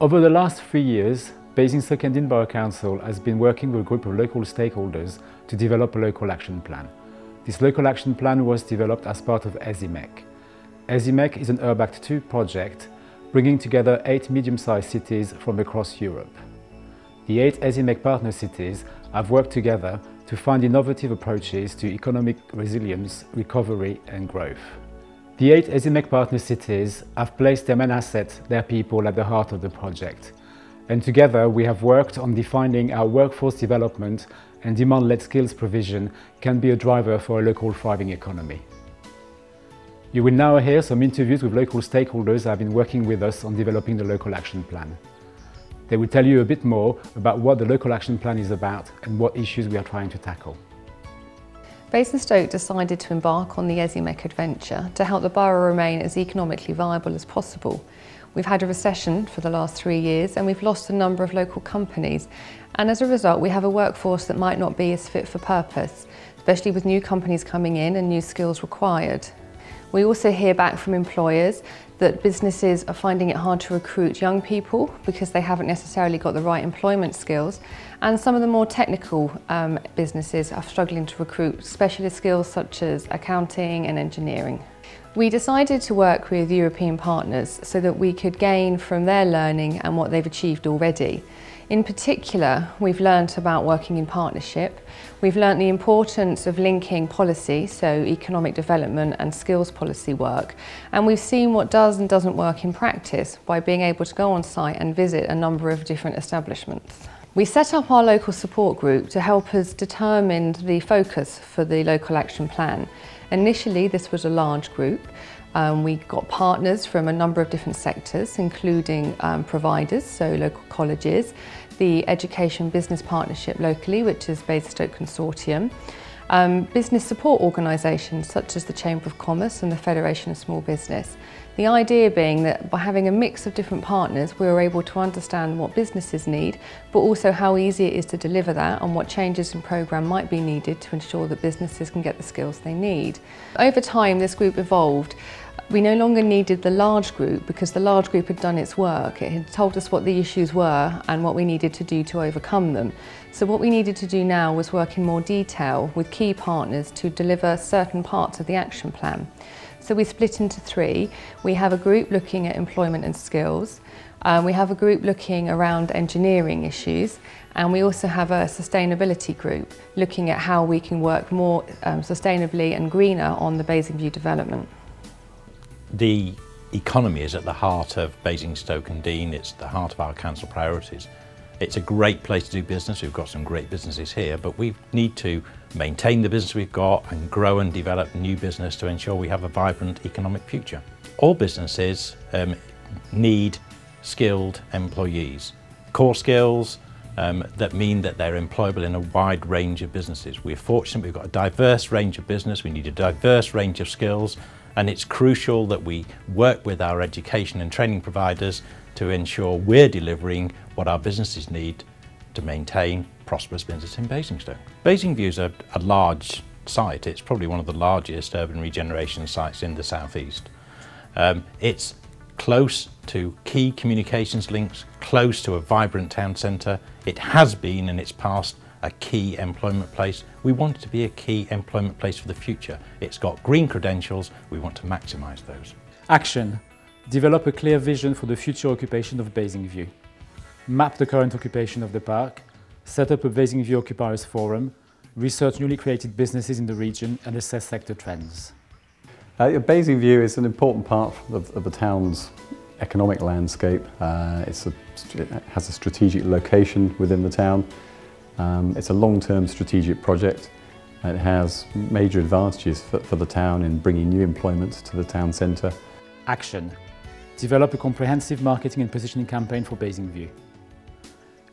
Over the last 3 years, Basingstoke and Dean Borough Council has been working with a group of local stakeholders to develop a local action plan. This local action plan was developed as part of ESiMeC. ESiMeC is an Urbact 2 project bringing together 8 medium-sized cities from across Europe. The 8 ESiMeC partner cities have worked together to find innovative approaches to economic resilience, recovery and growth. The 8 ESiMeC partner cities have placed their main asset, their people, at the heart of the project. And together we have worked on defining how workforce development and demand-led skills provision can be a driver for a local thriving economy. You will now hear some interviews with local stakeholders who have been working with us on developing the local action plan. They will tell you a bit more about what the local action plan is about and what issues we are trying to tackle. Basingstoke decided to embark on the ESiMeC adventure to help the borough remain as economically viable as possible. We've had a recession for the last 3 years and we've lost a number of local companies, and as a result we have a workforce that might not be as fit for purpose, especially with new companies coming in and new skills required. We also hear back from employers that businesses are finding it hard to recruit young people because they haven't necessarily got the right employment skills, and some of the more technical businesses are struggling to recruit specialist skills such as accounting and engineering. We decided to work with European partners so that we could gain from their learning and what they've achieved already. In particular, we've learnt about working in partnership. We've learnt the importance of linking policy, so economic development and skills policy work, and we've seen what does and doesn't work in practice by being able to go on site and visit a number of different establishments. We set up our local support group to help us determine the focus for the local action plan. Initially, this was a large group. We got partners from a number of different sectors, including providers, so local colleges, the Education Business Partnership locally, which is Basingstoke Consortium, business support organisations such as the Chamber of Commerce and the Federation of Small Business. The idea being that by having a mix of different partners, we were able to understand what businesses need, but also how easy it is to deliver that and what changes in programme might be needed to ensure that businesses can get the skills they need. Over time, this group evolved. We no longer needed the large group because the large group had done its work. It had told us what the issues were and what we needed to do to overcome them. So what we needed to do now was work in more detail with key partners to deliver certain parts of the action plan. So we split into 3. We have a group looking at employment and skills. We have a group looking around engineering issues, and we also have a sustainability group looking at how we can work more sustainably and greener on the Basingview development. The economy is at the heart of Basingstoke and Dean. It's the heart of our council priorities. It's a great place to do business. We've got some great businesses here, but we need to maintain the business we've got and grow and develop new business to ensure we have a vibrant economic future. All businesses need skilled employees, core skills that mean that they're employable in a wide range of businesses. We're fortunate we've got a diverse range of business. We need a diverse range of skills, and it's crucial that we work with our education and training providers to ensure we're delivering what our businesses need to maintain prosperous business in Basingstoke. Basingview is a large site. It's probably one of the largest urban regeneration sites in the southeast. It's close to key communications links, close to a vibrant town centre. It has been in its past a key employment place. We want it to be a key employment place for the future. It's got green credentials. We want to maximise those. Action. Develop a clear vision for the future occupation of Basingview. Map the current occupation of the park. Set up a Basingview Occupiers Forum. Research newly created businesses in the region and assess sector trends. Basingview is an important part of the town's economic landscape. It has a strategic location within the town. It's a long-term strategic project. It has major advantages for the town in bringing new employment to the town centre. Action. Develop a comprehensive marketing and positioning campaign for Basingview.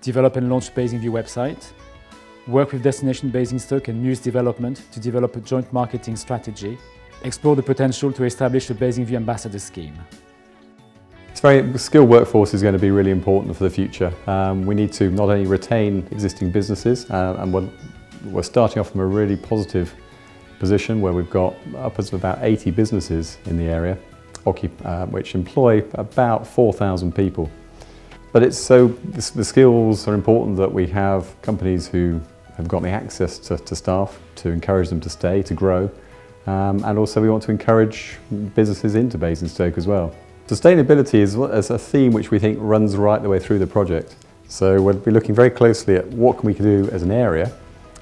Develop and launch Basingview website. Work with Destination Basingstoke and News Development to develop a joint marketing strategy. Explore the potential to establish a Basingview ambassador scheme. The skilled workforce is going to be really important for the future. We need to not only retain existing businesses, and we're starting off from a really positive position where we've got upwards of about 80 businesses in the area, which employ about 4,000 people. But the skills are important that we have companies who have got the access to staff to encourage them to stay, to grow. And also we want to encourage businesses into Basingstoke as well. Sustainability is a theme which we think runs right the way through the project. So we'll be looking very closely at what can we do as an area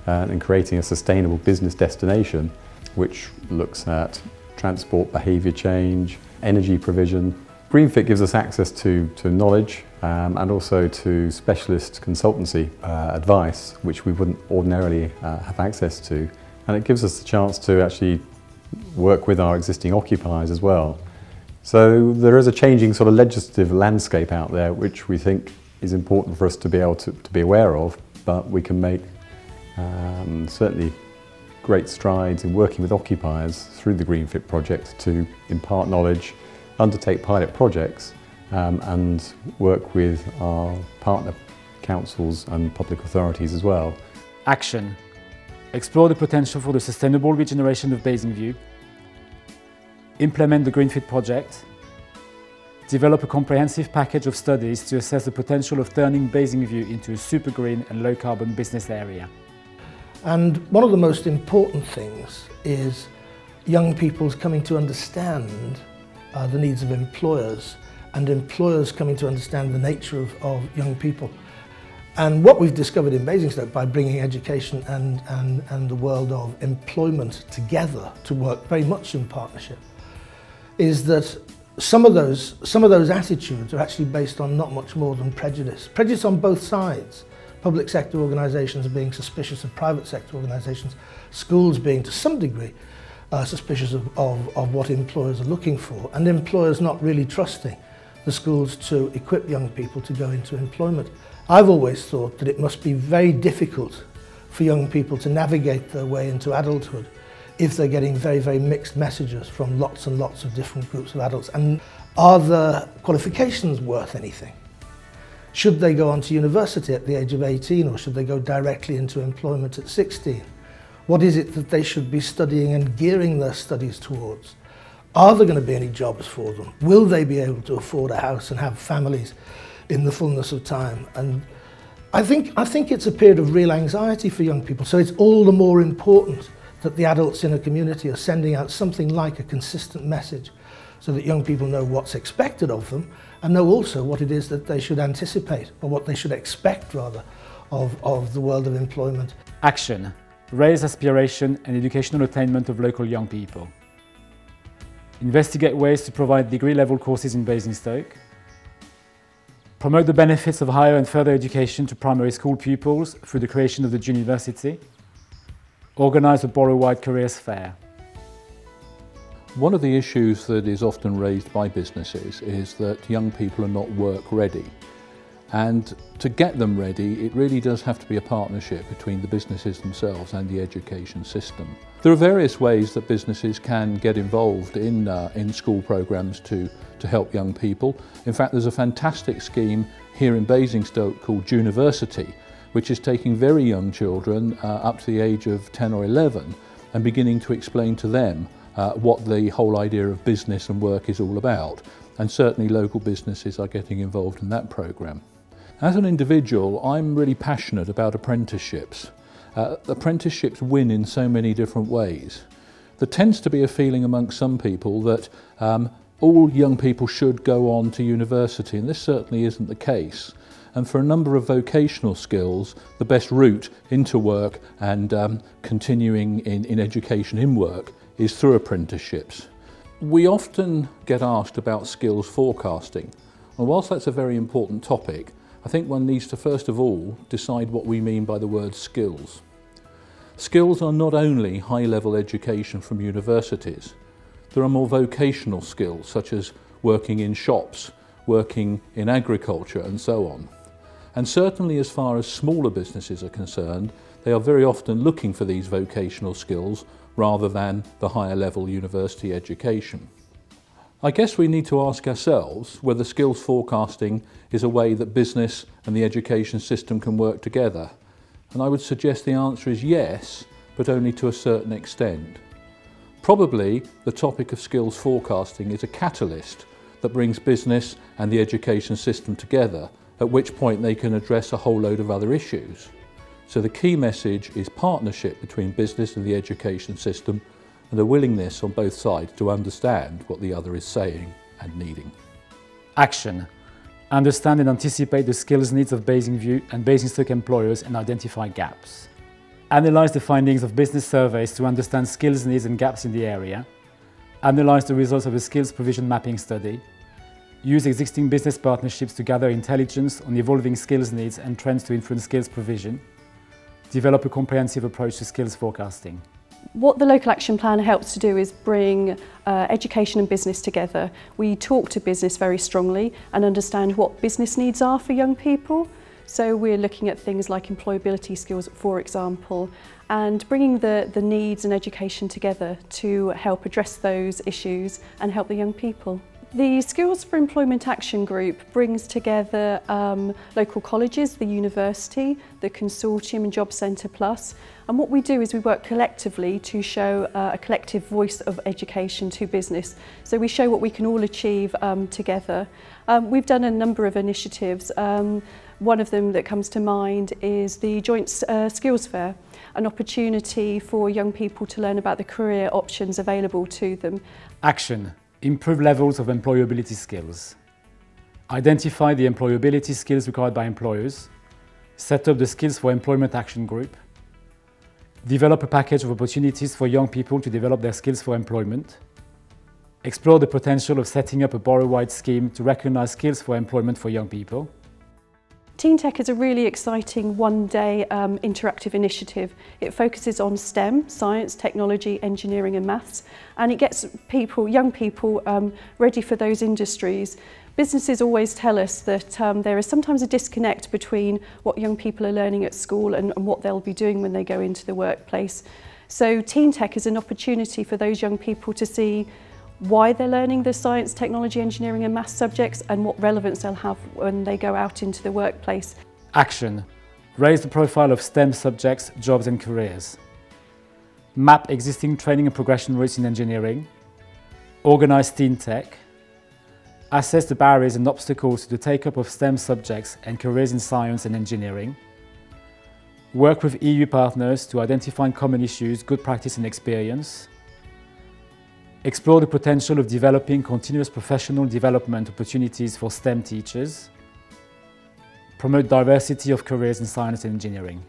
and creating a sustainable business destination which looks at transport behaviour change, energy provision. GreenFit gives us access to knowledge and also to specialist consultancy advice which we wouldn't ordinarily have access to. And it gives us the chance to actually work with our existing occupiers as well. So there is a changing sort of legislative landscape out there which we think is important for us to be able to be aware of, but we can make certainly great strides in working with occupiers through the GreenFit project to impart knowledge, undertake pilot projects and work with our partner councils and public authorities as well. Action. Explore the potential for the sustainable regeneration of Basingview. Implement the GreenFit project. Develop a comprehensive package of studies to assess the potential of turning Basingview into a super green and low carbon business area. And one of the most important things is young people's coming to understand the needs of employers and employers coming to understand the nature of young people. And what we've discovered in Basingstoke by bringing education and the world of employment together to work very much in partnership is that some of those attitudes are actually based on not much more than prejudice. Prejudice on both sides. Public sector organisations being suspicious of private sector organisations, schools being to some degree suspicious of what employers are looking for, and employers not really trusting the schools to equip young people to go into employment. I've always thought that it must be very difficult for young people to navigate their way into adulthood if they're getting very, very mixed messages from lots and lots of different groups of adults. And are the qualifications worth anything? Should they go on to university at the age of 18 or should they go directly into employment at 16? What is it that they should be studying and gearing their studies towards? Are there going to be any jobs for them? Will they be able to afford a house and have families in the fullness of time? And I think it's a period of real anxiety for young people, so it's all the more important that the adults in a community are sending out something like a consistent message so that young people know what's expected of them and know also what it is that they should anticipate, or what they should expect rather, of the world of employment. Action. Raise aspiration and educational attainment of local young people. Investigate ways to provide degree-level courses in Basingstoke. Promote the benefits of higher and further education to primary school pupils through the creation of the University. Organise a borough-wide careers fair. One of the issues that is often raised by businesses is that young people are not work ready. And to get them ready, it really does have to be a partnership between the businesses themselves and the education system. There are various ways that businesses can get involved in school programmes to help young people. In fact, there's a fantastic scheme here in Basingstoke called University, which is taking very young children up to the age of 10 or 11 and beginning to explain to them what the whole idea of business and work is all about. And certainly local businesses are getting involved in that programme. As an individual, I'm really passionate about apprenticeships. Apprenticeships win in so many different ways. There tends to be a feeling amongst some people that all young people should go on to university, and this certainly isn't the case. And for a number of vocational skills, the best route into work and continuing in education in work is through apprenticeships. We often get asked about skills forecasting, and whilst that's a very important topic, I think one needs to first of all decide what we mean by the word skills. Skills are not only high-level education from universities. There are more vocational skills such as working in shops, working in agriculture and so on. And certainly as far as smaller businesses are concerned, they are very often looking for these vocational skills rather than the higher level university education. I guess we need to ask ourselves whether skills forecasting is a way that business and the education system can work together. And I would suggest the answer is yes, but only to a certain extent. Probably the topic of skills forecasting is a catalyst that brings business and the education system together at which point they can address a whole load of other issues. So the key message is partnership between business and the education system, and a willingness on both sides to understand what the other is saying and needing. Action. Understand and anticipate the skills needs of Basingview and Basingstoke employers and identify gaps. Analyse the findings of business surveys to understand skills needs and gaps in the area. Analyse the results of a skills provision mapping study. Use existing business partnerships to gather intelligence on evolving skills needs and trends to influence skills provision. Develop a comprehensive approach to skills forecasting. What the local action plan helps to do is bring education and business together. We talk to business very strongly and understand what business needs are for young people. So we're looking at things like employability skills, for example, and bringing the needs and education together to help address those issues and help the young people. The Skills for Employment Action Group brings together local colleges, the university, the consortium and Job Centre Plus, and what we do is we work collectively to show a collective voice of education to business. So we show what we can all achieve together. We've done a number of initiatives. One of them that comes to mind is the Joint Skills Fair, an opportunity for young people to learn about the career options available to them. Action. Improve levels of employability skills. Identify the employability skills required by employers. Set up the Skills for Employment Action Group. Develop a package of opportunities for young people to develop their skills for employment. Explore the potential of setting up a borough-wide scheme to recognise skills for employment for young people. Teen Tech is a really exciting one-day interactive initiative. It focuses on STEM, science, technology, engineering and maths, and it gets young people ready for those industries. Businesses always tell us that there is sometimes a disconnect between what young people are learning at school and what they'll be doing when they go into the workplace. So Teen Tech is an opportunity for those young people to see why they're learning the science, technology, engineering and maths subjects and what relevance they'll have when they go out into the workplace. Action. Raise the profile of STEM subjects, jobs and careers. Map existing training and progression routes in engineering. Organise Teen Tech. Assess the barriers and obstacles to the take-up of STEM subjects and careers in science and engineering. Work with EU partners to identify common issues, good practice and experience. Explore the potential of developing continuous professional development opportunities for STEM teachers. Promote diversity of careers in science and engineering.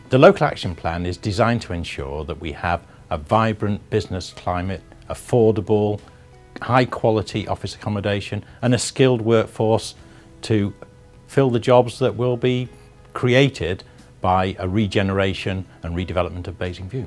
The local action plan is designed to ensure that we have a vibrant business climate, affordable, high quality office accommodation and a skilled workforce to fill the jobs that will be created by a regeneration and redevelopment of Basingview.